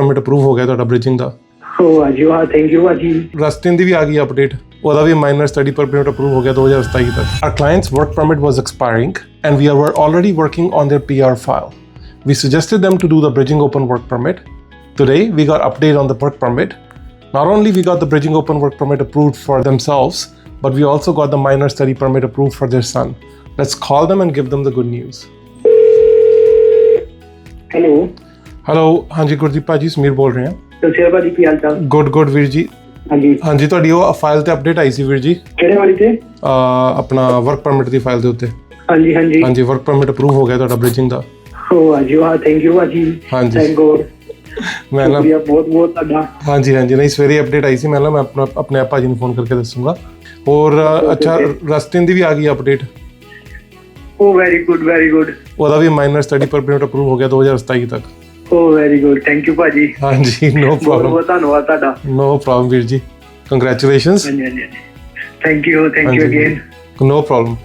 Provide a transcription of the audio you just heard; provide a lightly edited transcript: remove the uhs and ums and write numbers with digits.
Permit approve ਹੋ ਗਿਆ ਤੁਹਾਡਾ ਬ੍ਰਿਜਿੰਗ ਦਾ। ਵਾਹ ਜੀ ਵਾਹ, ਥੈਂਕ ਯੂ ਭਾਜੀ। ਰਸਟਿਨ ਦੀ ਵੀ ਆ ਗਈ ਅਪਡੇਟ, ਉਹਦਾ ਵੀ ਮਾਈਨਰ ਸਟੱਡੀ ਪਰਮਿਟ ਅਪਰੂਵ ਹੋ ਗਿਆ 2027 ਤੱਕ। Our client's work permit was expiring and we were already working on their PR file. We suggested them to do the bridging open work permit. Today we got update on the work permit. Not only we got the bridging open work permit approved for themselves, but we also got the minor study permit approved for their son. Let's call them and give them the good news. Hello, ਹਾਂਜੀ ਗੁਰਦੀਪ ਭਾਜੀ, ਸਮੀਰ ਬੋਲ ਰਹੇ ਹਾਂ। ਸਤਿ ਸ਼੍ਰੀ ਅਕਾਲ ਭਾਜੀ, ਕੀ ਹਾਲ ਚਾਲ? Good ਵੀਰ ਜੀ। ਹਾਂਜੀ ਤੁਹਾਡੀ ਉਹ ਫਾਈਲ ਤੇ ਅਪਡੇਟ ਆਈ ਸੀ ਵੀਰ ਜੀ। ਕਿਹੜੇ ਵਾਲੀ ਤੇ? ਆਪਣਾ ਵਰਕ ਪਰਮਿਟ ਦੀ ਫਾਈਲ ਦੇ ਉੱਤੇ। ਹਾਂਜੀ ਵਰਕ ਪਰਮਿਟ ਅਪਰੂਵ ਹੋ ਗਿਆ ਤੁਹਾਡਾ ਬ੍ਰਿਜਿੰਗ ਦਾ। ਵਾਹ ਜੀ ਵਾਹ, ਥੈਂਕ ਯੂ ਭਾਜੀ। Thank God. ਮੈਂ ਨਾ ਬਹੁਤ ਤੁਹਾਡਾ। ਹਾਂਜੀ ਨਹੀਂ, ਸਵੇਰੇ ਅਪਡੇਟ ਆਈ ਸੀ। ਮੈਂ ਆਪਣੇ ਆਪ ਭਾਜੀ ਨੂੰ ਫੋਨ ਕਰਕੇ ਦੱਸੂਗਾ। ਹੋਰ ਅੱਛਾ, ਰਸਟਿਨ ਦੀ ਵੀ ਆ ਗਈ ਅਪਡੇਟ। Very good. ਉਹਦਾ ਵੀ ਮਾਈਨਰ ਸਟੱਡੀ ਪਰਮਿਟ ਅਪਰੂਵ ਹੋ ਗਿਆ 2027 ਤੱਕ। ਵੈਰੀ ਗੁੱਡ, ਥੈਂਕ ਯੂ ਭਾਜੀ। ਹਾਂਜੀ, ਨੋ ਪ੍ਰੋਬਲਮ। ਬਹੁਤ ਧੰਨਵਾਦ ਤੁਹਾਡਾ। ਨੋ ਪ੍ਰੋਬਲਮ ਵੀਰ ਜੀ, congratulations. Thank you again. No problem.